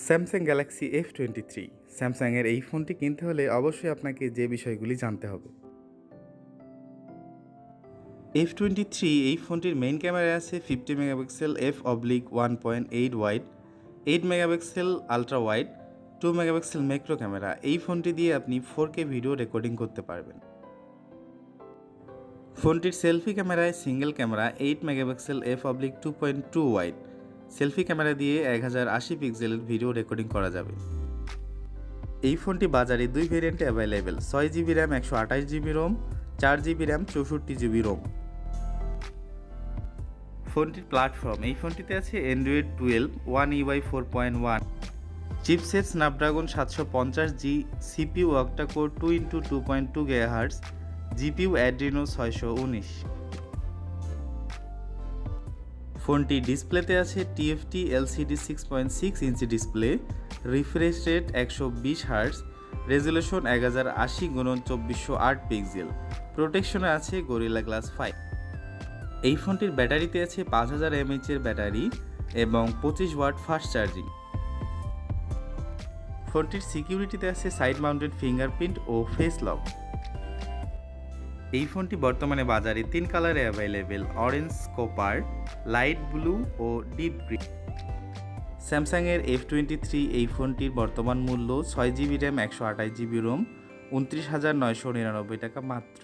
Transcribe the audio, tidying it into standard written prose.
Samsung Galaxy F23 স্যামসাংয়ের এই ফোনটি কিনতে হলে অবশ্যই আপনাকে যে বিষয়গুলি জানতে হবে। F23 এই ফোনটির মেইন ক্যামেরায় আছে 50 megapixel f/1.8 wide, 8 megapixel ultra wide, 2 megapixel macro camera. এই ফোনটি দিয়ে আপনি 4K ভিডিও রেকর্ডিং করতে পারবেন। ফোনটির সেলফি ক্যামেরায় single camera 8 megapixel f/2.2 wide. Selfie camera দিয়ে 1080 পিক্সেলের ভিডিও রেকর্ডিং করা যাবে। এই ফোনটি বাজারে দুই ভেরিয়েন্টে available, 6GB RAM 128GB ROM, 4GB RAM 64GB ROM. ফোনটির প্ল্যাটফর্ম, এই ফোনটিতে আছে Android 12 One UI 4.1, chipset Snapdragon 750G, CPU octa core 2x2.2 GHz, GPU Adreno 619। ফোনটি ডিসপ্লেতে আছে TFT LCD 6.6 inch display, refresh rate 120 hertz, resolution 1080x2408 pixel, প্রোটেকশনে আছে Gorilla glass 5। এই ফোনটির ব্যাটারিতে আছে 5000 mAh এর ব্যাটারি এবং 25 ওয়াট ফাস্ট চার্জিং। ফোনটির সিকিউরিটিতে আছে সাইড মাউন্টেড ফিঙ্গারপ্রিন্ট ও ফেস লক। এই ফোনটি বর্তমানে বাজারে 3 কালারে available, orange, copper, light blue ও ডিপ গ্রিন। স্যামসাংয়ের F23 এই ফোনটির বর্তমান মূল্য 6GB র্যাম 128GB রোম, 29,999 টাকা মাত্র।